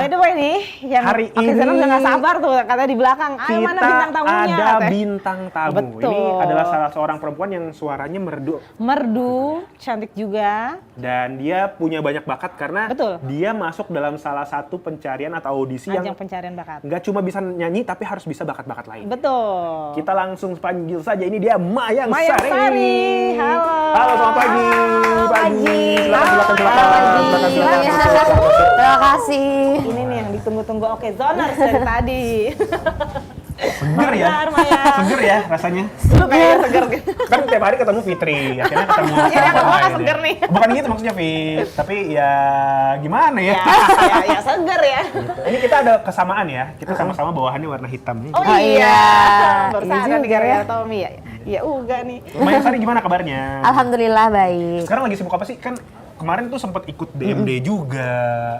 the way nih, yang hari Oke Zona ini udah gak sabar tuh kata di belakang. Ayo mana bintang tamunya? Ada katanya. bintang tamu. Betul. Ini adalah salah seorang perempuan yang suaranya merdu. Merdu, cantik juga. Dan dia punya banyak bakat karena Betul. dia masuk dalam salah satu pencarian atau audisi Ajang yang pencarian bakat. nggak cuma bisa nyanyi tapi harus bisa bakat-bakat lain. Betul. Kita langsung panggil saja, ini dia Mayang Mayang Sari. Sari. Halo. Halo, selamat pagi. Pagi. Silakan, silakan. Terima kasih. Ini nih yang ditunggu-tunggu Oke Zoners dari tadi. Seger ya? Benar, Maya. Seger ya rasanya? Lu kayaknya seger gitu. Kan tiap hari ketemu Fitri, akhirnya ketemu. Iya, yang gua lain nggak seger nih. Bukan gitu maksudnya, Fit. Tapi ya gimana ya? Ya seger ya. Ini kita ada kesamaan ya, kita sama-sama bawahannya warna hitam nih. Oh Oh iya. iya. Baru Iya sadar juga nih gara-gara ya. Tommy ya. Ya uga nih. Mayang Sari gimana kabarnya? Alhamdulillah baik. Sekarang lagi sibuk apa sih? Kan kemarin tuh sempat ikut DMD juga.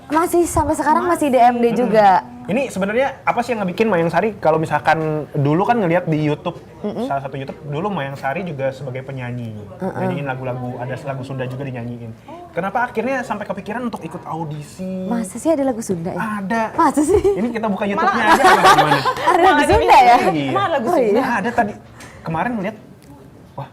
Masih sampai sekarang masih DMD juga. Ini sebenarnya apa sih yang ngebikin Mayang Sari kalau misalkan dulu kan ngelihat di YouTube, salah satu YouTube dulu Mayang Sari juga sebagai penyanyi, nyanyiin lagu-lagu, ada lagu Sunda juga dinyanyiin. Kenapa akhirnya sampai kepikiran untuk ikut audisi? Masa sih ada lagu Sunda ya? Ada. Masa sih? Ini kita buka YouTube-nya aja apa gimana? Ada lagu Sunda ya? Iya. Emang ada lagu Oh, Sunda? iya. Ada tadi. Kemarin ngeliat, wah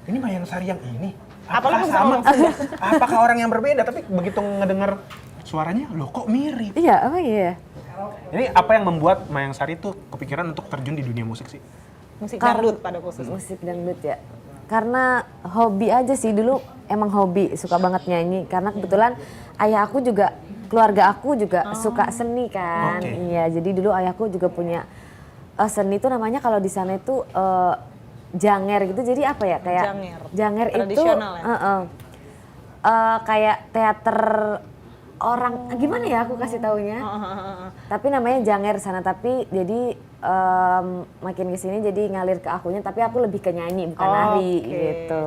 ini Mayang Sari yang ini. Apa lu Apakah bisa sama? ngomong Sunda? Apakah orang yang berbeda? Tapi begitu ngedenger suaranya, loh kok mirip? Iya, apa iya? Ini apa yang membuat Mayang Sari tuh kepikiran untuk terjun di dunia musik sih? Musik dangdut pada khusus. Musik dangdut ya. Karena hobi aja sih dulu, emang hobi, suka banget nyanyi. Karena kebetulan ayah aku juga, keluarga aku juga suka seni kan. Oke. Iya, jadi dulu ayahku juga punya seni itu namanya kalau di sana itu janger gitu. Jadi apa ya kayak janger itu Tradisional ya? kayak teater orang gimana ya aku kasih taunya. Tapi namanya janger sana, tapi jadi makin kesini jadi ngalir ke akunya, tapi aku lebih ke nyanyi bukan nari gitu.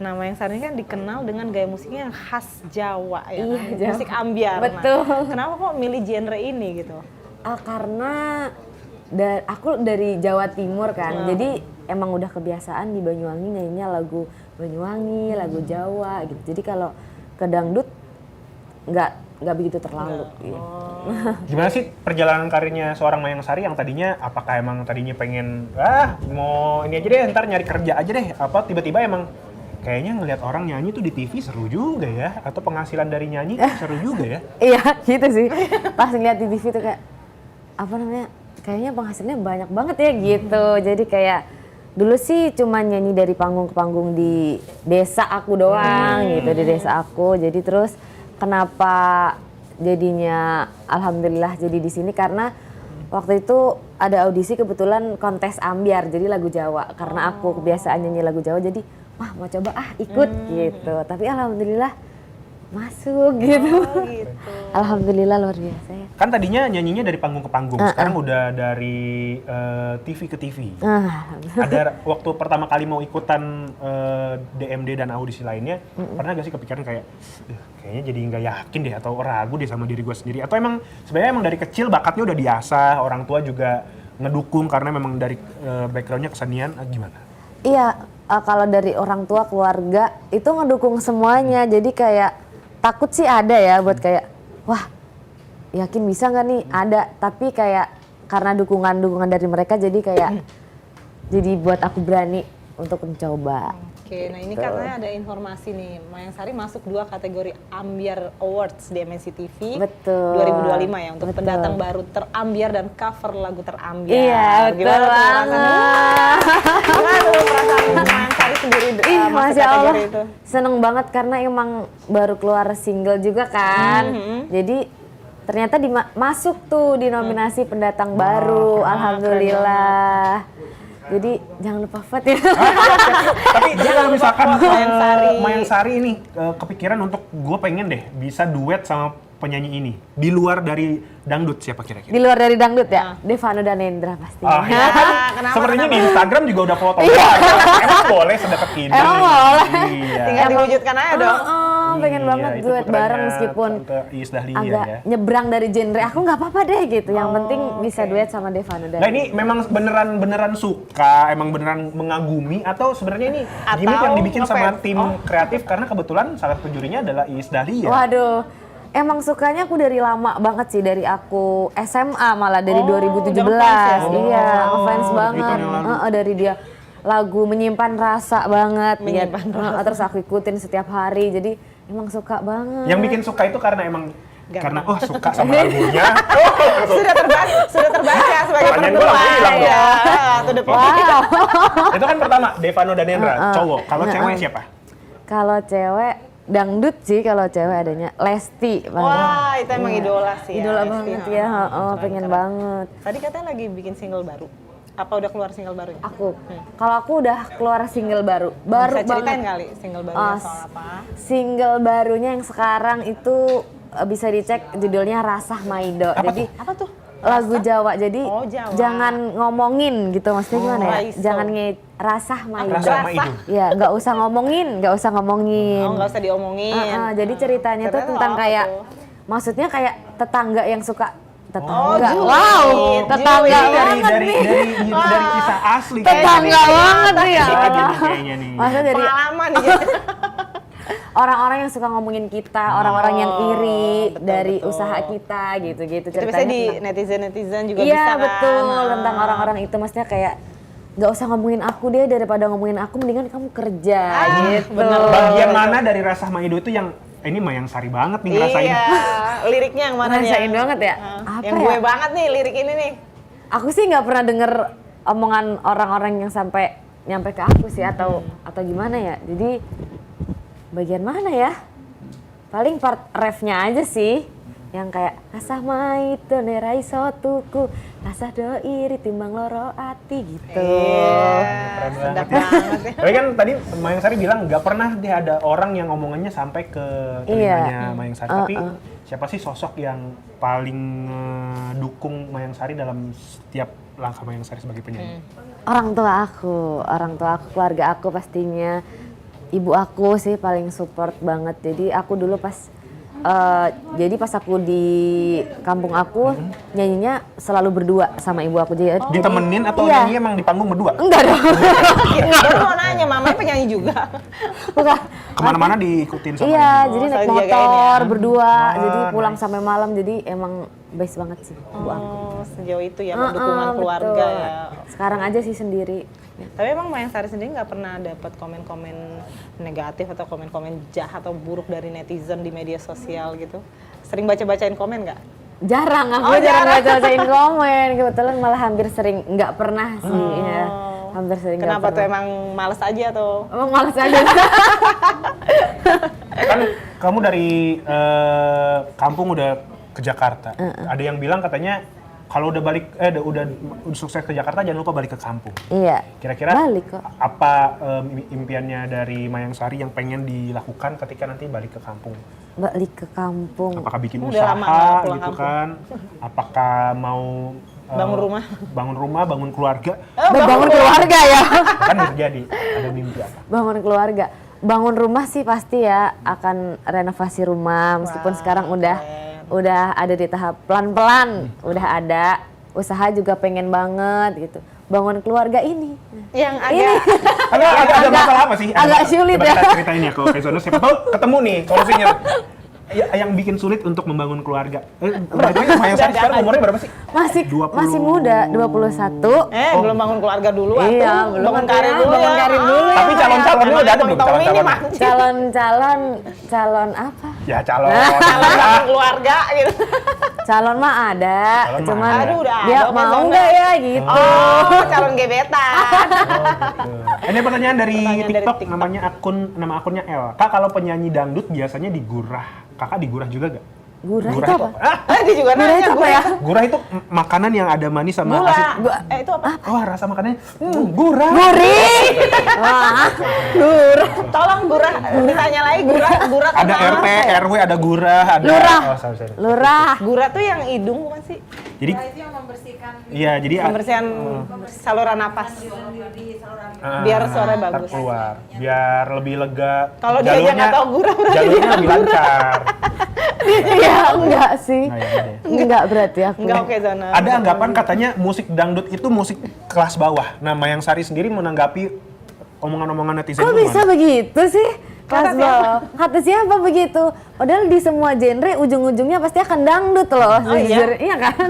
Nama yang Sari ini kan dikenal dengan gaya musiknya yang khas Jawa ya Iya, kan? Jawa. Musik ambiar. Betul. Nah, kenapa kok milih genre ini gitu? Karena aku dari Jawa Timur kan, jadi emang udah kebiasaan di Banyuwangi nyanyinya lagu Banyuwangi, lagu Jawa gitu. Jadi kalau ke dangdut nggak begitu terlalu. Gitu. Gimana sih perjalanan karirnya seorang Mayang Sari yang tadinya, apakah emang tadinya pengen, mau ini aja deh, ntar nyari kerja aja deh, apa tiba-tiba emang kayaknya ngelihat orang nyanyi tuh di TV seru juga ya, atau penghasilan dari nyanyi seru juga ya? Iya gitu sih. Pas ngeliat di TV tuh kayak apa namanya? Kayaknya penghasilannya banyak banget ya gitu. Jadi kayak dulu sih cuma nyanyi dari panggung ke panggung di desa aku doang gitu, di desa aku. Jadi terus kenapa jadinya alhamdulillah jadi di sini karena waktu itu ada audisi kebetulan kontes ambiar jadi lagu Jawa. Karena aku kebiasaan nyanyi lagu Jawa jadi wah mau coba ikut gitu. Tapi alhamdulillah masuk gitu. Alhamdulillah luar biasa ya. Kan tadinya nyanyinya dari panggung ke panggung, sekarang udah dari TV ke TV. Ada waktu pertama kali mau ikutan DMD dan audisi lainnya, pernah gak sih kepikiran kayak, kayaknya jadi nggak yakin deh atau ragu deh sama diri gue sendiri? Atau emang sebenarnya emang dari kecil bakatnya udah diasah, orang tua juga ngedukung karena memang dari backgroundnya kesenian, gimana? Iya, kalau dari orang tua keluarga itu ngedukung semuanya, jadi kayak takut sih ada ya buat kayak, wah yakin bisa nggak nih? Ada, tapi kayak karena dukungan dari mereka jadi kayak jadi buat aku berani untuk mencoba. Oke, nah ini katanya ada informasi nih, Mayang Sari masuk 2 kategori Ambiar Awards di MNC TV Betul. 2025 ya, untuk Betul. pendatang baru terambiar dan cover lagu terambiar. Iya, betul Gimana tuh banget. Gimana tuh perasaan Mayang Sari sendiri Ih, masuk Masya Allah, kategori itu? seneng banget karena emang baru keluar single juga kan. Jadi ternyata masuk tuh di nominasi pendatang baru, alhamdulillah. Jadi jangan lupa vote ya. Tapi kalau misalkan Mayang Mayang Sari ini kepikiran untuk gue pengen deh bisa duet sama penyanyi ini di luar dari dangdut, siapa kira-kira? Di luar dari dangdut ya, Devano dan Endra pasti. Ah, ya. Kenapa, Sepertinya kenapa? di Instagram juga udah foto. Emang boleh sedekat ini? Emang boleh. Iya. Tinggal diwujudkan aja dong. Pengen banget itu duet putranya bareng meskipun Tante Iis Dahlia agak ya. nyebrang dari genre. Aku nggak apa-apa deh gitu. Yang penting bisa duet sama Devano dan Nah ini memang beneran suka, emang beneran mengagumi, atau sebenarnya ini gimmick yang dibikin sama ngefans? tim kreatif karena kebetulan salah satu jurinya adalah Iis Dahlia. Waduh, Emang sukanya aku dari lama banget sih, dari aku SMA malah dari 2017. udah ngefans ya? Iya, Oh, ngefans dari banget. tahun yang lalu. Dari dia lagu Menyimpan Rasa banget. Menyimpan Rasa. Terus aku ikutin setiap hari. Jadi emang suka banget. Yang bikin suka itu karena emang karena suka sama Iya. lagunya. sudah terbaca sebagai Pertanyaan gua perempuan. langsung hilang Ya, to the point. Wow. Itu kan pertama Devano dan Hendra, cowok. Kalau cewek siapa? Kalau cewek dangdut sih, kalau cewek adanya Lesti banget. Wah, itu emang idola sih. Idola Lesti, banget ha. ya, pengen banget. Tadi katanya lagi bikin single baru. Apa udah keluar single barunya? Aku, kalau aku udah keluar single baru Bisa ceritain banget. kali single barunya Oh, soal apa? Single barunya yang sekarang itu bisa dicek judulnya Rasah Maido. Jadi Apa tuh? lagu Jawa. Jadi Oh, Jawa. jangan ngomongin gitu, maksudnya gimana ya? Raiso. Jangan Rasah Maido. Rasa sama itu. Ya, nggak usah ngomongin. Oh, nggak usah diomongin. Jadi ceritanya tuh Ternyata tentang apa kayak, tuh? maksudnya kayak tetangga yang suka tetangga. julid. Wow, tetangga Julid. banget dari nih. dari kisah asli. Tetangga banget nih ya. Dikit ini kayaknya nih. Maksudnya dari Pengalaman gitu. orang-orang yang suka ngomongin kita, orang-orang yang iri betul, dari betul. usaha kita gitu-gitu. Itu biasanya di netizen-netizen juga Iya bisa kan. betul, Nah. tentang orang-orang itu, maksudnya kayak nggak usah ngomongin aku deh, daripada ngomongin aku mendingan kamu kerja gitu. Bagian mana dari Rasa Maido itu yang ini Mayang Sari banget nih ngerasain. Iya, liriknya yang mana nih? Ngerasain banget ya? Nah, Apa yang ya? gue banget nih lirik ini nih. Aku sih nggak pernah denger omongan orang-orang yang sampai nyampe ke aku sih, atau gimana ya. Jadi bagian mana ya? Paling part refnya aja sih, yang kayak rasah maido nerai sotuku, rasah do iri timbang loro ati gitu. Keren Sedap banget ya. banget ya. Tapi kan tadi Mayang Sari bilang nggak pernah dia ada orang yang omongannya sampai ke telinganya Mayang Sari. Tapi siapa sih sosok yang paling dukung Mayang Sari dalam setiap langkah Mayang Sari sebagai penyanyi? Orang tua aku, keluarga aku pastinya. Ibu aku sih paling support banget. Jadi aku dulu pas aku di kampung aku nyanyinya selalu berdua sama ibu aku. Jadi Ditemenin atau iya. nyanyi emang di panggung berdua? Enggak dong. Baru mau nanya, mamanya penyanyi juga. Bukan. Kemana-mana diikutin sama Iya, ibu. jadi naik selalu dijagain motor ya? berdua, Wah, jadi pulang nice. sampai malam, jadi emang best banget sih ibu aku. Oh, sejauh itu ya dukungan keluarga betul. ya. Sekarang aja sih sendiri. Tapi emang Mayang Sari sendiri nggak pernah dapat komen-komen negatif atau komen-komen jahat atau buruk dari netizen di media sosial gitu? Sering baca-bacain komen nggak? Jarang, aku Oh, jarang jarang. baca-bacain komen. Kebetulan malah hampir sering, nggak pernah sih. Ya. Hampir sering nggak Kenapa tuh pernah. emang males aja atau? Emang males aja. Kan kamu dari kampung udah ke Jakarta. Ada yang bilang katanya kalau udah balik udah sukses ke Jakarta jangan lupa balik ke kampung. Iya. Kira-kira Balik kok. apa impiannya dari Mayang Sari yang pengen dilakukan ketika nanti balik ke kampung? Balik ke kampung. Apakah bikin Udah lama nggak usaha pulang gitu kampung. kan? Apakah mau Bangun rumah. Bangun rumah, bangun keluarga? Bangun keluarga ya. Kan terjadi. Ada mimpi apa? Bangun keluarga. Bangun rumah sih pasti ya, akan renovasi rumah meskipun sekarang udah ada di tahap pelan-pelan, udah ada. Usaha juga pengen banget gitu. Bangun keluarga ini. Yang agak Ada masalah apa sih? agak sulit Coba ya. kita ceritain ya ke Kaizono, siapa tahu ketemu nih solusinya. Yang bikin sulit untuk membangun keluarga. Mayang Sari sekarang umurnya berapa sih? Masih 20. masih muda, 21. belum bangun keluarga dulu Iya, atuh. belum bangun kan, karir dulu bangun ya. karir dulu ya. Tapi calon-calonnya udah ada belum? Tahun ini Calon-calon. Calon apa? Ya calon. Calon bangun keluarga gitu. Calon mah ada, Calon mah cuman ada. Aduh, udah dia ada, mau Kaizono. nggak ya gitu. Oh, calon gebetan. Ini pertanyaan dari Pertanyaan dari TikTok, TikTok. nama akunnya L. Kak, kalau penyanyi dangdut biasanya digurah. Kakak digurah juga gak? Gurah itu itu apa? Dia juga Gurah nanya itu apa gue. ya? Gurah itu makanan yang ada manis sama Gula. asin. Itu apa? Wah, rasa makanannya gurah. Gurih. Wah, Tolong gurah. Ditanya lagi gurah tuh Ada apa? RT, RW, ada gurah, ada Lurah. Oh, sorry. lurah. Gurah tuh yang hidung bukan sih? Jadi iya, jadi Pembersihan saluran napas. ah, biar suaranya bagus. keluar, biar lebih lega. Kalau dia aja Jalurnya- nggak tahu gurah, berarti jalurnya dia lebih lancar. Ya enggak sih. Nah, ya, udah ya. Enggak berarti aku. Enggak oke Zana. Ada anggapan katanya musik dangdut itu musik kelas bawah. Nah, Mayang Sari sendiri menanggapi omongan-omongan netizen Kok itu bisa gimana? begitu sih? Kasbol. Kata siapa begitu? Padahal di semua genre ujung-ujungnya pasti akan dangdut loh. Oh, iya? Iya kan?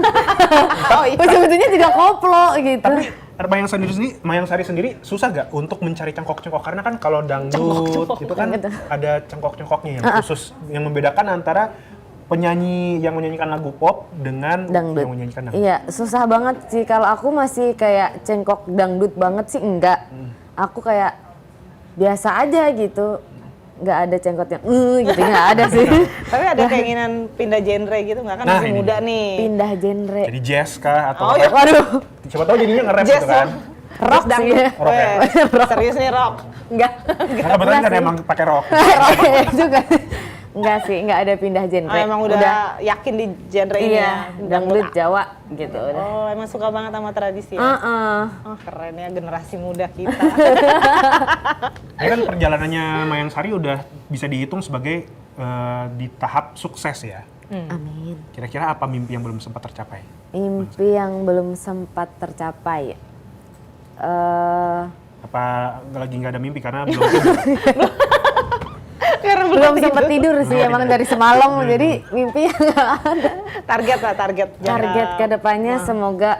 Oh, iya. Ujung-ujungnya juga koplo gitu. Tapi Mayang Sari sendiri susah gak untuk mencari cengkok-cengkok? Karena kan kalau dangdut itu kan Gitu. ada cengkok-cengkoknya yang khusus yang membedakan antara penyanyi yang menyanyikan lagu pop dengan Dangdut. yang menyanyikan dangdut. Iya, susah banget sih. Kalau aku masih kayak cengkok dangdut banget sih enggak. Aku kayak biasa aja gitu. Nggak ada cengkok yang gitu, nggak ada sih. Tapi ada keinginan pindah genre gitu nggak kan Nah, masih ini. muda nih. Pindah genre. Jadi jazz kah atau Oh ya, Waduh, siapa tahu jadinya nge-rap jazz gitu kan? rock sih. dangdut. Rock ya? Serius nih rock. Enggak. Nah, kebetulan kan sih. emang pakai rock. juga. Enggak sih, enggak ada pindah genre. Oh, emang udah yakin di genre ini Iya, ya. dangdut Jawa gitu udah. Oh, emang suka banget sama tradisi ya. Oh, keren ya generasi muda kita. Ini kan perjalanannya Mayang Sari udah bisa dihitung sebagai di tahap sukses ya. Amin. Kira-kira apa mimpi yang belum sempat tercapai? Mimpi yang belum sempat tercapai. Apa lagi nggak ada mimpi karena belum tidur? Karena Belum sempat tidur sih emang dari semalam, jadi mimpi nggak ada. target lah, target. Target kedepannya semoga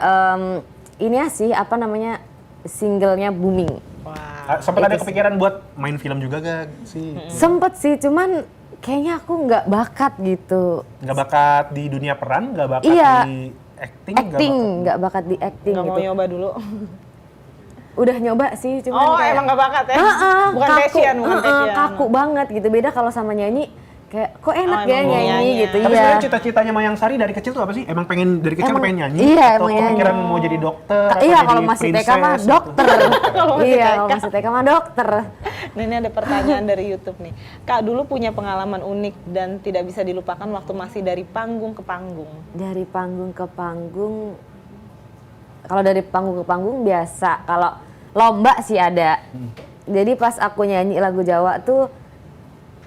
ini ya sih apa namanya singlenya booming. Wah. Sempat ada kepikiran buat main film juga gak sih? Sempet sih, cuman kayaknya aku nggak bakat gitu. Nggak bakat di dunia peran, nggak bakat Iya. di acting, Acting, nggak bakat di acting Nggak mau gitu. nyoba dulu. Udah nyoba sih, cuman Oh, kayak, emang nggak bakat ya? Bukan kaku, passion, bukan passion. kaku banget gitu. Beda kalau sama nyanyi, kayak kok enak Oh, ya emang mau nyanyi nyanyi. gitu. Tapi Iya. sebenarnya cita-citanya Mayang Sari dari kecil tuh apa sih? Emang pengen dari kecil Emang- pengen nyanyi? iya, atau emang nyanyi. kepikiran mau jadi dokter? atau Iya, jadi kalau masih TK mah princess gitu? dokter. Kalau masih Iya, TK. kalau masih TK mah dokter. Nah, ini ada pertanyaan dari YouTube nih. Kak, dulu punya pengalaman unik dan tidak bisa dilupakan waktu masih dari panggung ke panggung. Dari panggung ke panggung, kalau dari panggung ke panggung biasa. Kalau lomba sih ada. Jadi pas aku nyanyi lagu Jawa tuh,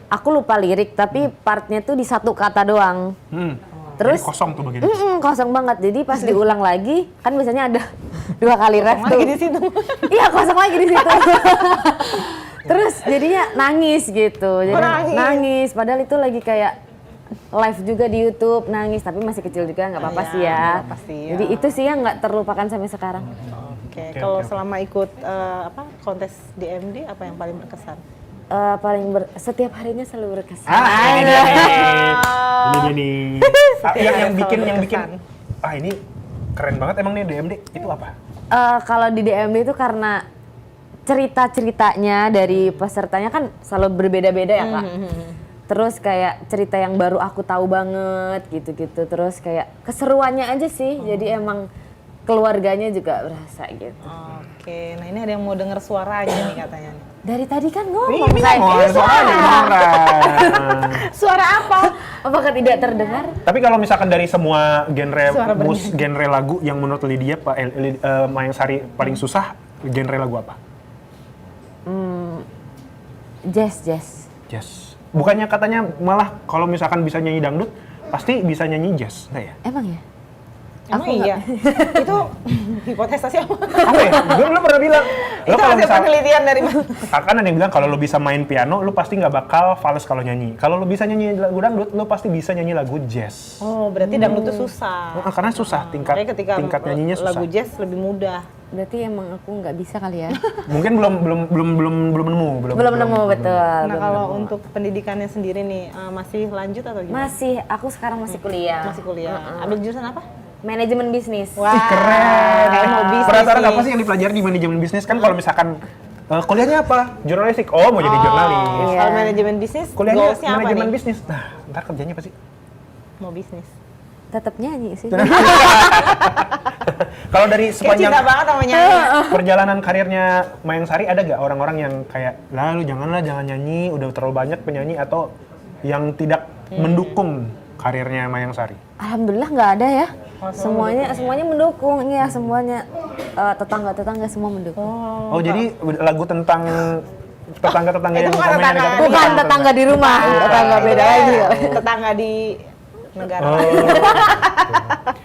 aku lupa lirik, tapi partnya tuh di satu kata doang. Terus Jadi kosong tuh bagian itu. kosong banget. Jadi pas diulang lagi, kan biasanya ada 2 kali ref tuh. Lagi di situ. Iya, kosong lagi di situ. Terus jadinya nangis gitu. Jadi nangis. nangis. Padahal itu lagi kayak live juga di YouTube, nangis. Tapi masih kecil juga, nggak apa-apa Iya, sih ya. nggak apa-apa sih, ya. Jadi itu sih yang nggak terlupakan sampai sekarang. Oke, Oke, kalau oke. selama ikut kontes DMD apa yang paling berkesan? Setiap harinya selalu berkesan. Ini dia nih. Ini dia nih. Yang bikin berkesan. ini keren banget emang nih DMD itu apa? Kalau di DMD itu karena cerita-ceritanya dari pesertanya kan selalu berbeda-beda ya Kak. Terus kayak cerita yang baru aku tahu banget gitu-gitu. Terus kayak keseruannya aja sih. Jadi emang keluarganya juga berasa gitu. Oke, nah ini ada yang mau denger suaranya nih katanya. nih. Dari tadi kan ngomong Ini saya. ngomong soalnya beneran. Suara apa? Apakah tidak terdengar? Tapi kalau misalkan dari semua genre Suara bernyanyi. genre lagu yang menurut Lydia Mayang Sari paling susah, genre lagu apa? Jazz. Jazz. Bukannya katanya malah kalau misalkan bisa nyanyi dangdut, pasti bisa nyanyi jazz, enggak ya? Emang ya? Emang Aku iya? Itu hipotesa siapa? Apa ya? Gue pernah bilang. Itu hasil penelitian dari mana? Kan ada yang bilang kalau lo bisa main piano, lo pasti nggak bakal fals kalau nyanyi. Kalau lo bisa nyanyi lagu dangdut, lo pasti bisa nyanyi lagu jazz. Oh, berarti dangdut itu susah. Karena susah, Makanya ketika tingkat nyanyinya susah. lagu jazz lebih mudah. Berarti emang aku nggak bisa kali ya? Mungkin belum nemu. Belum nemu betul. Nah, kalau untuk pendidikannya sendiri nih, masih lanjut atau gimana? Masih, aku sekarang masih kuliah. Masih kuliah. Ambil jurusan apa? Manajemen bisnis. Wah, Keren. kayak mau bisnis Penasaran nih. apa sih yang dipelajari di manajemen bisnis? Kan kalau misalkan kuliahnya apa? Jurnalistik. Oh, mau jadi jurnalis. Iya. Kalau manajemen bisnis, Kuliahnya goalsnya apa manajemen nih? bisnis. Nah, ntar kerjanya apa sih? Mau bisnis. Tetap nyanyi sih. Kalau dari Kayak sepanjang cinta banget sama nyanyi. perjalanan karirnya Mayang Sari, ada gak orang-orang yang kayak, lah lu jangan nyanyi, udah terlalu banyak penyanyi, atau yang tidak mendukung karirnya Mayang Sari? Alhamdulillah nggak ada ya. Semuanya mendukung, iya semuanya tetangga semua mendukung. Oh, jadi lagu tentang tetangga-tetangga Itu yang bukan komennya tetangga. negatif. Bukan tetangga di rumah, tetangga beda lagi. Tetangga di negara. Oh.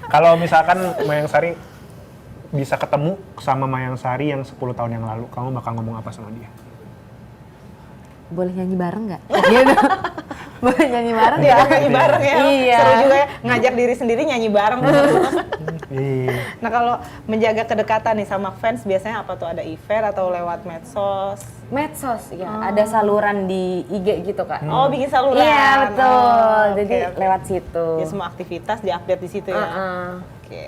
Kalau misalkan Mayang Sari bisa ketemu sama Mayang Sari yang 10 tahun yang lalu, kamu bakal ngomong apa sama dia? boleh nyanyi bareng nggak? Gitu. Boleh nyanyi bareng Dia nggak? nyanyi bareng ya. Iya. Seru juga ya, ngajak diri sendiri nyanyi bareng. Iya. Nah kalau menjaga kedekatan nih sama fans biasanya apa tuh? Ada event atau lewat medsos? Medsos ya, ada saluran di IG gitu Kak. Oh bikin saluran? Iya betul, Oh, jadi oke. lewat situ. Ya semua aktivitas diupdate di situ ya? Heeh. Oke.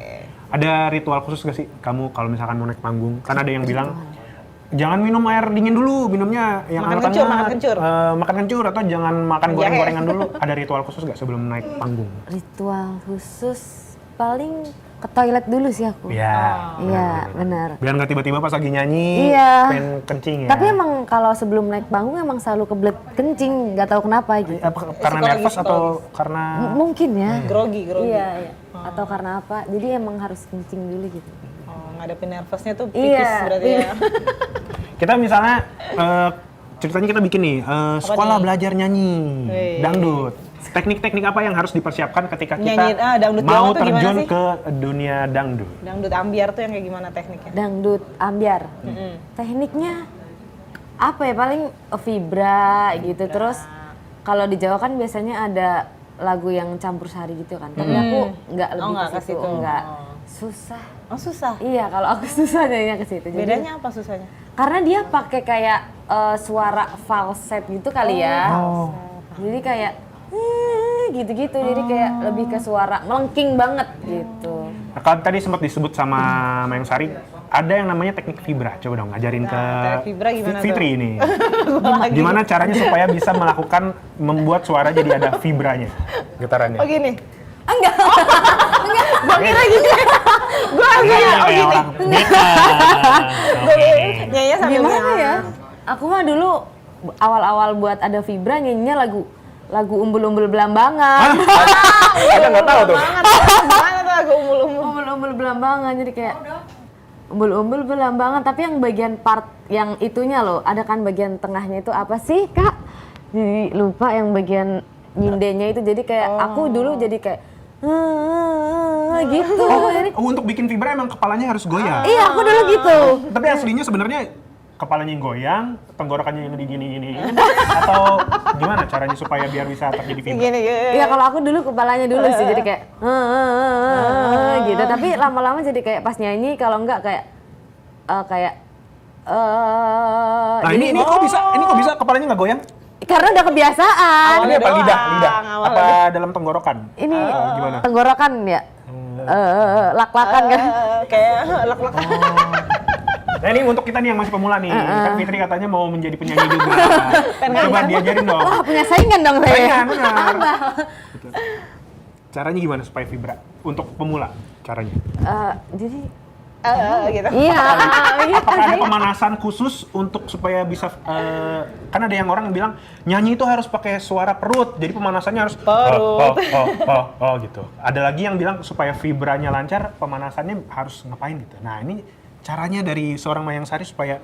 Ada ritual khusus gak sih kamu kalau misalkan mau naik panggung? Kan ada yang bilang jangan minum air dingin dulu, minumnya yang Makan hangat-hangat. kencur, makan kencur. Makan kencur atau jangan makan Jahe. goreng-gorengan dulu. Ada ritual khusus gak sebelum naik panggung? Ritual khusus paling ke toilet dulu sih aku. Iya. Iya, benar. Biar nggak tiba-tiba pas lagi nyanyi Iya. pengen kencing ya. Tapi emang kalau sebelum naik panggung emang selalu kebelet kencing, nggak tahu kenapa gitu. Apa, karena Psikologis, nervous atau karena Mungkin ya. Grogi. Iya, iya. Atau karena apa? Jadi emang harus kencing dulu gitu. Oh, ngadepin nervousnya tuh Iya, tipis berarti ya. kita misalnya ceritanya kita bikin nih sekolah nih? belajar nyanyi Wih. dangdut. Teknik-teknik apa yang harus dipersiapkan ketika kita Nyanyi, dangdut mau Jawa tuh gimana terjun sih? ke dunia dangdut? Dangdut ambiar tuh yang kayak gimana tekniknya? Dangdut ambiar. Tekniknya apa ya? Paling vibra gitu. Terus kalau di Jawa kan biasanya ada lagu yang campur sari gitu kan. Tapi aku nggak lebih nggak ke ke situ. situ. Enggak. Oh. Susah. Oh susah. Iya, kalau aku susah nyanyinya ke situ. Jadi- Bedanya apa susahnya? karena dia pakai kayak suara falset gitu kali ya. Oh. Jadi kayak gitu-gitu. Jadi kayak lebih ke suara melengking banget gitu. Nah, kalau tadi sempat disebut sama Mayang Sari, ada yang namanya teknik vibra. Coba dong ngajarin ke teknik vibra gimana Fitri tuh? ini. Gimana caranya supaya bisa melakukan membuat suara jadi ada vibranya, getarannya? Oh gini? Enggak. Gua kira gini. Gua kira oh gini. Nyanyi sambil Gimana ya? Aku mah dulu awal-awal buat ada vibra nyanyinya lagu umbul-umbul belambangan. Kita nggak tahu tuh. Gimana tuh lagu umul-umul? Umbul-umbul belambangan jadi kayak umbul-umbul belambangan, tapi yang bagian part yang itunya loh, ada kan bagian tengahnya itu apa sih Kak? Jadi lupa yang bagian nyindenya itu, jadi kayak aku dulu jadi kayak gitu. Jadi, Oh, untuk bikin vibra emang kepalanya harus goyang. iya aku dulu gitu. Tapi aslinya sebenarnya kepalanya yang goyang, tenggorokannya yang gini, atau gimana caranya supaya biar bisa terjadi vibra? Gini. Iya kalau aku dulu kepalanya dulu sih jadi kayak gitu, tapi lama-lama jadi kayak pas nyanyi kalau enggak kayak Nah ini kok bisa kepalanya nggak goyang? karena udah kebiasaan. Ini apa doang, lidah? awalnya. Apa dalam tenggorokan? Ini Gimana? tenggorokan ya, lak-lakan kan. Kayak lek-lekan. Nah ini untuk kita nih yang masih pemula nih, kan Fitri katanya mau menjadi penyanyi juga. Coba diajarin dong. Wah punya saingan dong saya. Saingan, benar. Gitu. Caranya gimana supaya vibra untuk pemula? Caranya? Jadi Gitu. iya. Apakah ada pemanasan khusus untuk supaya bisa? Kan ada yang orang bilang nyanyi itu harus pakai suara perut, jadi pemanasannya harus Perut. gitu. Ada lagi yang bilang supaya vibranya lancar, pemanasannya harus ngapain gitu. Nah ini caranya dari seorang Mayang Sari supaya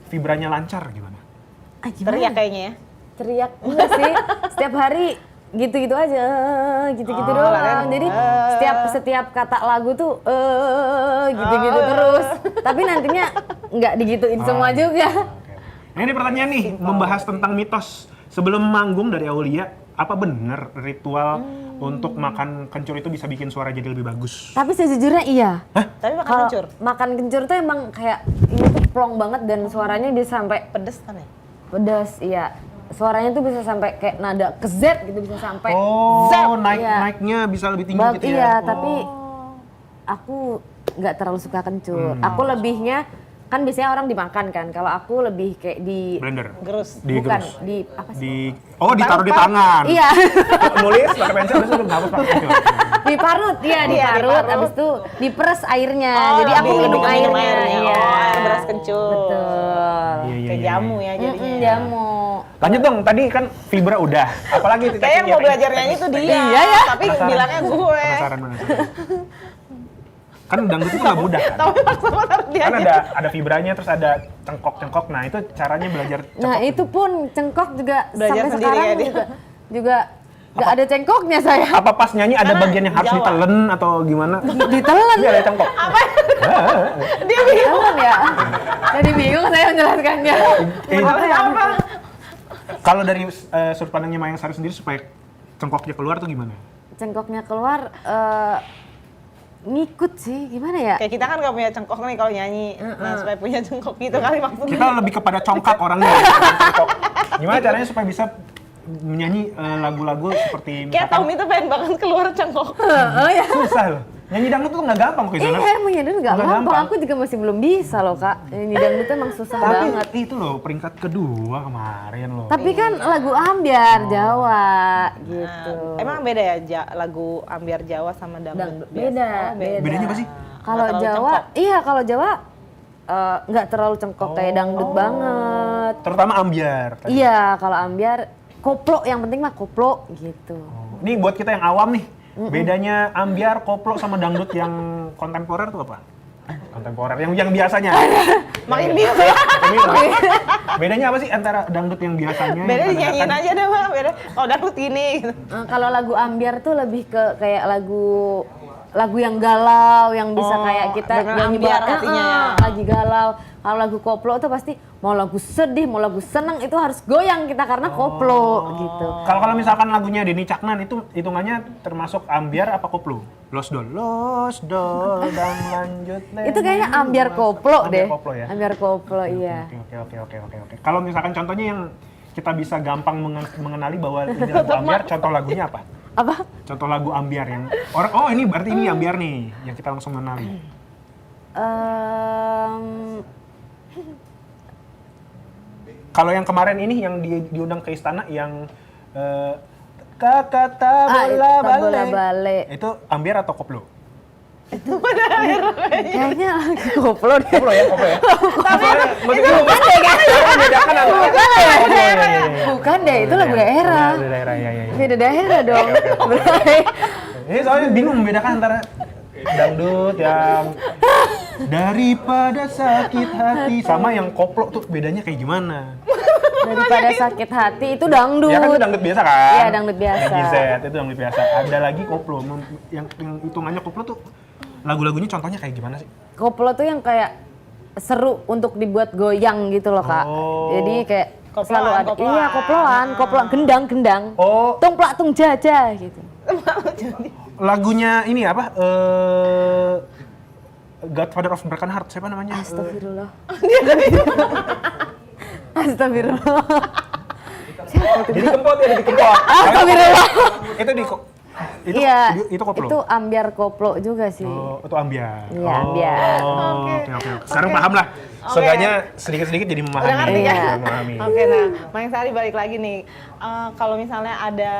vibranya lancar gimana? Teriak kayaknya ya. Teriak enggak sih, setiap hari gitu-gitu aja, gitu-gitu doang. Jadi setiap kata lagu tuh gitu-gitu terus. Tapi nantinya nggak digituin semua juga. Nah ini pertanyaan nih, membahas tentang mitos. Sebelum manggung dari Aulia, apa benar ritual untuk makan kencur itu bisa bikin suara jadi lebih bagus? Tapi sejujurnya iya. Tapi makan Kalau kencur. makan kencur tuh emang kayak ini tuh plong banget dan suaranya bisa sampai Pedes kan ya? pedas, iya. Suaranya tuh bisa sampai kayak nada ke Z gitu, bisa sampai Oh, Z. Iya. naiknya bisa lebih tinggi gitu Iya, ya? tapi aku nggak terlalu suka kencur. Aku lebihnya kan biasanya orang dimakan kan. Kalau aku lebih kayak di Blender. Gerus. bukan Digerus. di apa sih? Ditaruh di tangan. Iya, Nulis pakai pensil terus lu ngapus pakai kencur. diparut, iya diparut. diparut. Habis itu diperes airnya. Oh, Jadi aku lebih minum minum airnya. airnya. Iya. Oh, air beras kencur. Betul. Iya, Kayak jamu ya jadinya. Jamu. Lanjut dong, tadi kan vibra udah. Apalagi itu Kayak yang mau belajar nyanyi tuh dia. Iya ya. Tapi bilangnya gue. Penasaran. Kan dangdut itu nggak mudah kan? Tapi maksudnya harus dia. Kan ada vibranya, terus ada cengkok-cengkok. Nah itu caranya belajar cengkok. Nah itu pun cengkok juga Belajar sampai sendiri sekarang ya dia. juga nggak ada cengkoknya saya. Apa pas nyanyi ada Karena bagian yang harus Jawa. ditelen atau gimana? Ditelan. Iya ada cengkok. Dia bingung. Ditelan ya. Jadi bingung saya menjelaskannya. Apa? Kalau dari sudut pandangnya Mayang Sari sendiri supaya cengkoknya keluar tuh gimana? Cengkoknya keluar ngikut sih, gimana ya? Kayak kita kan gak punya cengkok nih kalau nyanyi, nah supaya punya cengkok gitu kali maksudnya. Kita lebih kepada congkak orangnya. Congkak. Gimana caranya supaya bisa menyanyi lagu-lagu seperti Kayak Tommy tuh pengen banget keluar cengkok. Oh ya. susah loh. Nyanyi dangdut tuh nggak gampang kok Iya, emang nyanyi nggak gampang. Aku juga masih belum bisa loh kak. Nyanyi dangdut emang susah banget. Tapi itu loh peringkat kedua kemarin loh. Tapi kan lagu ambiar Jawa gitu. Nah, emang beda ya lagu ambiar Jawa sama dangdut biasa? Beda, Oh, beda. Bedanya apa sih? Kalau Nggak terlalu Jawa, cengkok. iya kalau Jawa nggak terlalu cengkok kayak dangdut banget. Terutama ambiar. Tadi. Iya, kalau ambiar koplo, yang penting mah koplo gitu. Ini buat kita yang awam nih, bedanya ambiar, koplo sama dangdut yang kontemporer tuh apa? Kontemporer, yang biasanya. Makin bingung ya. Bedanya apa sih antara dangdut yang biasanya? Beda yang dinyanyiin kadang-kadang- aja deh Mbak, beda. Oh dangdut gini gitu. Kalau lagu ambiar tuh lebih ke kayak lagu yang galau, yang bisa Oh, kayak kita bener nyanyi ambiar bareng, artinya ya. lagi galau. Kalau lagu koplo tuh pasti mau lagu sedih, mau lagu seneng itu harus goyang kita karena koplo gitu. Kalau misalkan lagunya Denny Caknan itu hitungannya termasuk ambiar apa koplo? Los dol dan lanjut. Itu kayaknya ambiar koplo deh. Ambiar koplo ya. Ambiar koplo iya. Oke. Kalau misalkan contohnya yang kita bisa gampang mengenali bahwa ini lagu ambiar, contoh lagunya apa? Apa? Contoh lagu ambiar yang orang, oh ini berarti ini ambiar nih, yang kita langsung mengenali. Kalau yang kemarin ini yang diundang ke istana yang kakak bola bola bale. itu ambiar atau koplo? Kayaknya lagu koplo deh. Koplo ya. Tapi itu membedakan Bukan deh, itu lagu daerah. Daerah ya. Beda daerah dong. Ini soalnya bingung membedakan antara dangdut yang daripada sakit hati sama yang koplo tuh bedanya kayak gimana? Daripada sakit hati itu dangdut. Ya kan itu dangdut biasa kan? Iya, dangdut biasa. Lagi Z itu dangdut biasa. Ada lagi koplo yang hitungannya koplo tuh lagu-lagunya contohnya kayak gimana sih? Koplo tuh yang kayak seru untuk dibuat goyang gitu loh kak. Oh. Jadi kayak Koploan, selalu ada. koploan. Iya koploan, gendang. Oh, Tung plak tung jaja gitu. lagunya ini apa? Godfather of Broken Heart, siapa namanya? Astagfirullah. Astagfirullah. Jadi kempot ya, jadi kempot. Astagfirullah. Itu itu Iya. itu koplo. Itu ambiar koplo juga sih. Oh, itu ambiar. Iya, ambiar. Oke. Sekarang paham lah. Seenggaknya sedikit-sedikit jadi memahami. Udah ngerti ya? Memahami. Oke, nah Mayang Sari balik lagi nih. Kalau misalnya ada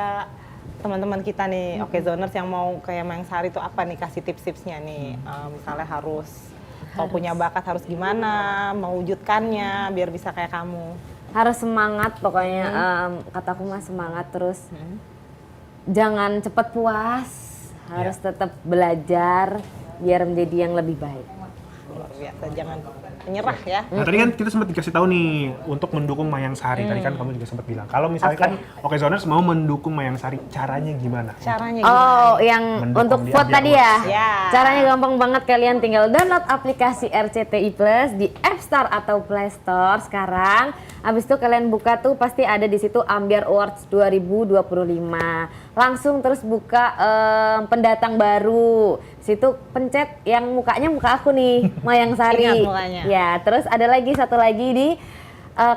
teman-teman kita nih, oke zoners yang mau kayak Mayang Sari itu apa nih, kasih tips-tipsnya nih. Misalnya harus kalau punya bakat harus gimana, mewujudkannya biar bisa kayak kamu. Harus semangat pokoknya. Kataku mah semangat terus. Jangan cepat puas. Harus tetap belajar biar menjadi yang lebih baik. Luar biasa, jangan menyerah ya. Nah tadi kan kita sempat dikasih tahu nih untuk mendukung Mayang Sari. Tadi kan kamu juga sempat bilang kalau misalnya kan Oke Zoners mau mendukung Mayang Sari, caranya gimana? Caranya gimana? Oh, yang Mendukung untuk di vote Ambiar tadi ya? Awards. Ya. Caranya gampang banget, kalian tinggal download aplikasi RCTI Plus di App Store atau Play Store sekarang. Habis itu kalian buka tuh pasti ada di situ Ambiar Awards 2025. Langsung terus buka pendatang baru. Situ pencet yang mukanya muka aku nih, Mayang Sari. Ingat mukanya. Ya, terus ada lagi satu lagi di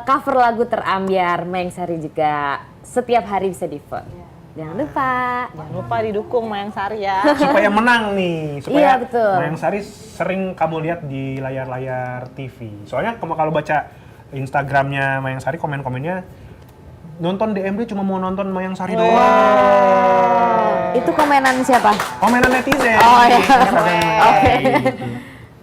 cover lagu terambiar Mayang Sari juga. Setiap hari bisa di-vote. Jangan lupa. Jangan lupa didukung Mayang Sari ya. Supaya menang nih, supaya Iya, betul. Mayang Sari sering kamu lihat di layar-layar TV. Soalnya kalau baca Instagramnya Mayang Sari, komen-komennya nonton DMD cuma mau nonton Mayang Sari doang. Itu komenan siapa? Komenan netizen. Oh, iya. Oke.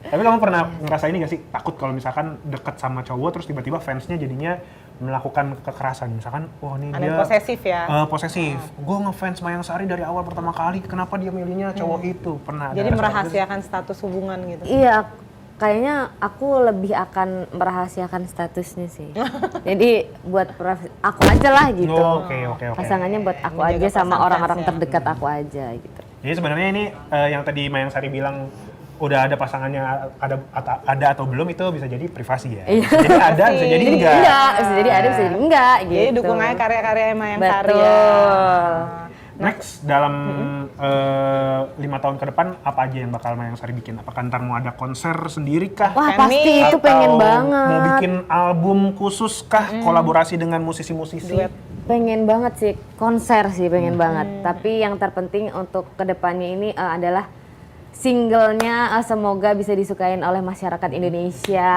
Tapi kamu pernah ngerasa ini gak sih, takut kalau misalkan deket sama cowok terus tiba-tiba fansnya jadinya melakukan kekerasan, misalkan wah ini Ada dia posesif ya. posesif. Gue ngefans Mayang Sari dari awal pertama kali, kenapa dia milihnya cowok itu? Pernah ada Jadi rasa merahasiakan status hubungan gitu. Iya, kayaknya aku lebih akan merahasiakan statusnya sih. Jadi buat aku aja lah gitu. Oke. Pasangannya buat aku Menjaga aja sama perasaan orang-orang fans ya. terdekat aku aja gitu. Jadi sebenarnya ini yang tadi Mayang Sari bilang udah ada pasangannya ada atau belum itu bisa jadi privasi ya. Iya. Bisa jadi ada, bisa jadi Jadi enggak. bisa jadi ada, bisa jadi enggak gitu. Jadi dukung aja karya-karya Mayang Sari ya. Betul. Next dalam 5 tahun ke depan apa aja yang bakal Mayang Sari bikin? Apakah ntar mau ada konser sendiri kah? Wah, Fan pasti meet itu Atau pengen banget. mau bikin album khusus kah? Kolaborasi dengan musisi-musisi? Duet. Pengen banget sih, konser sih pengen banget. Tapi yang terpenting untuk kedepannya ini adalah singlenya semoga bisa disukain oleh masyarakat Indonesia,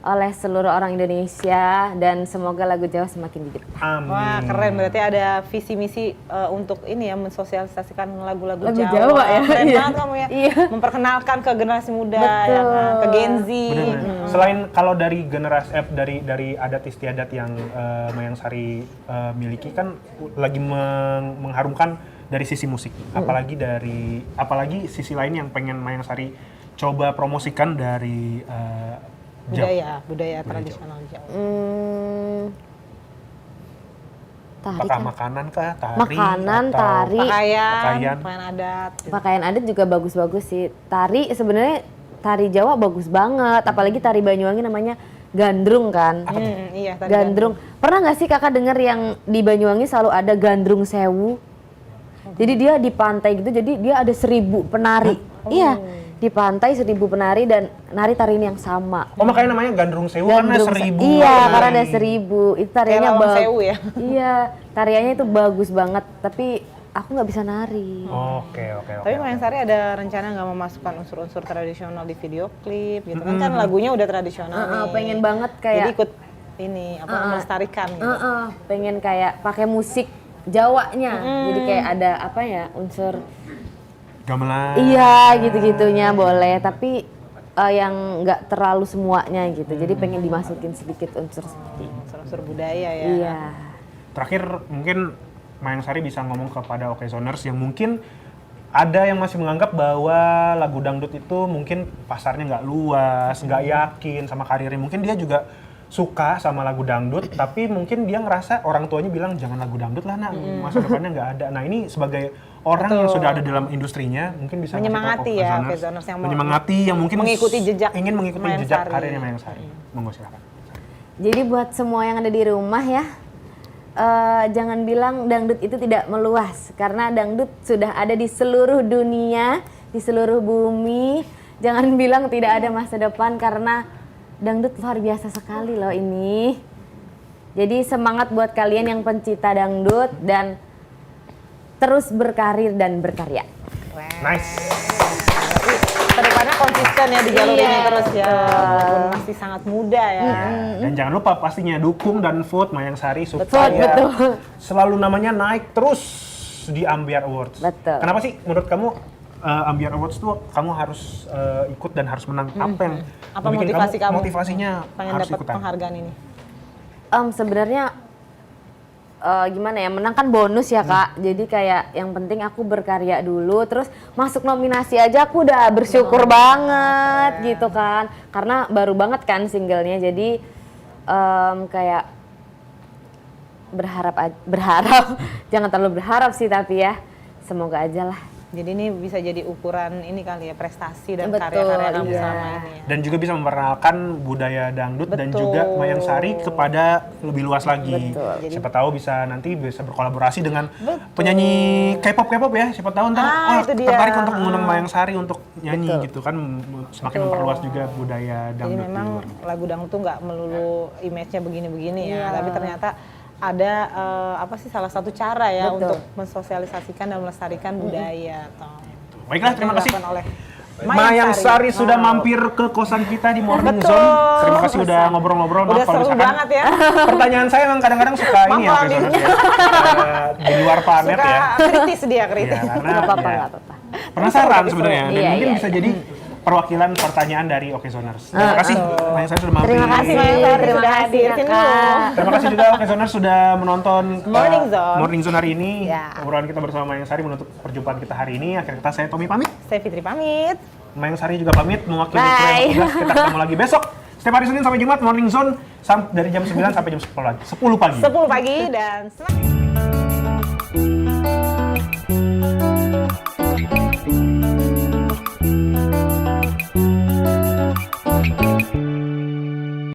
oleh seluruh orang Indonesia, dan semoga lagu Jawa semakin di depan. Amin. Wah keren, berarti ada visi misi untuk ini ya, mensosialisasikan lagu-lagu Lagu Jawa. Jawa ya, Keren iya. banget kamu ya, Iya. memperkenalkan ke generasi muda, Betul. ya kan? Ke Gen Z. Bener-bener. Selain kalau dari generasi dari adat istiadat yang Mayang Sari miliki kan lagi mengharumkan dari sisi musik, apalagi sisi lain yang pengen Mayang Sari coba promosikan dari budaya tradisional Jawa. Tari apakah kan. makanan kah, tari, Makanan, atau tari. Pakaian adat. gitu. Pakaian adat juga bagus-bagus sih. Tari sebenarnya tari Jawa bagus banget, apalagi tari Banyuwangi namanya gandrung kan. Iya, tadi Gandrung. Pernah nggak sih kakak dengar yang di Banyuwangi selalu ada gandrung sewu? Jadi dia di pantai gitu, jadi dia ada 1000 penari. Iya, di pantai 1000 penari dan nari tarian yang sama. Oh makanya namanya Gandrung Sewu karena Gandrung 1000 Iya, penari. karena ada 1000. Itu tariannya Kayak Lawang bagus. Sewu ya? Iya, tariannya itu bagus banget. Tapi aku nggak bisa nari. Oke. Tapi Mayang Sari ada rencana nggak memasukkan unsur-unsur tradisional di video klip gitu kan lagunya udah tradisional nih. Pengen banget Jadi kayak ikut ini melestarikan gitu. pengen kayak pakai musik Jawanya. Jadi kayak ada apa ya, unsur Gamelan. iya gitu-gitunya boleh, tapi yang nggak terlalu semuanya gitu. Jadi pengen dimasukin sedikit unsur seperti itu. Unsur-unsur budaya ya. Iya. Terakhir mungkin Mayang Sari bisa ngomong kepada Okezoners yang mungkin ada yang masih menganggap bahwa lagu dangdut itu mungkin pasarnya nggak luas, nggak yakin sama karirnya. Mungkin dia juga suka sama lagu dangdut, tapi mungkin dia ngerasa orang tuanya bilang jangan lagu dangdut lah nak, masa depannya nggak ada. Nah ini sebagai orang yang sudah ada dalam industrinya, mungkin bisa Menyemangati ngasih tahu ya, Okezoners, Okezoners yang mau menyemangati yang mungkin mengikuti jejak ingin mengikuti Mayang jejak Sari. karirnya Mayang Sari. Monggo silakan. Jadi buat semua yang ada di rumah ya, jangan bilang dangdut itu tidak meluas, karena dangdut sudah ada di seluruh dunia, di seluruh bumi. Jangan bilang tidak ada masa depan, karena dangdut luar biasa sekali loh ini. Jadi semangat buat kalian yang pencinta dangdut dan terus berkarir dan berkarya. Nice. Tapi kedepannya konsisten ya di jalur ini terus ya. Walaupun masih sangat muda ya. Dan jangan lupa pastinya dukung dan vote Mayang Sari supaya Betul. selalu namanya naik terus di Ambiar Awards. Betul. Kenapa sih menurut kamu Ambiar Awards tuh kamu harus ikut dan harus menang? Apa yang Apa bikin motivasi kamu? motivasinya Pengen harus dapat ikutan? penghargaan ini. Sebenarnya gimana ya, menang kan bonus ya kak. Jadi kayak yang penting aku berkarya dulu, terus masuk nominasi aja aku udah bersyukur banget gitu kan. Karena baru banget kan singlenya, jadi kayak berharap jangan terlalu berharap sih, tapi ya semoga aja lah. Jadi ini bisa jadi ukuran ini kali ya, prestasi dan Betul, karya-karya kamu iya. selama ini ya. Dan juga bisa memperkenalkan budaya dangdut dan Betul. juga Mayang Sari kepada lebih luas lagi. Betul. Siapa tahu nanti bisa berkolaborasi dengan penyanyi K-pop ya. Siapa tahu ntar itu dia. tertarik untuk mengundang Mayang Sari untuk nyanyi gitu kan, semakin memperluas juga budaya Jadi dangdut di memang luar. lagu dangdut tuh nggak melulu image-nya begini-begini Iya. ya, tapi ternyata ada salah satu cara ya Betul. untuk mensosialisasikan dan melestarikan budaya. Baiklah, terima kasih. Dilakukan oleh Mayang Sari sudah mampir ke kosan kita di Morning Betul. Zone. Terima kasih udah ngobrol-ngobrol. Udah Maaf kalau seru misalkan banget ya. pertanyaan saya memang kadang-kadang suka ini ya, Maaf, Okezoners ya. Di luar planet Suka ya. kritis dia, Ya, kritis. karena Nggak apa-apa, ya, nggak apa-apa. penasaran sebenarnya dan Iya, mungkin iya, bisa jadi perwakilan pertanyaan dari Okezoners. Terima kasih Mayang Sari sudah mampir. Terima kasih Mayang Sari terima sudah kasih hadir. Sini Kak. dulu. Terima kasih juga Okezoners sudah menonton Morning Zone. Morning Zone hari ini. Ya. Obrolan kita bersama Mayang Sari menutup perjumpaan kita hari ini. Akhir kata saya Tommy pamit. Saya Fitri pamit. Mayang Sari juga pamit mewakili Bye. Pro 11. Kita ketemu lagi besok setiap hari Senin sampai Jumat Morning Zone dari jam 9 sampai jam 10 pagi. 10 pagi dan selamat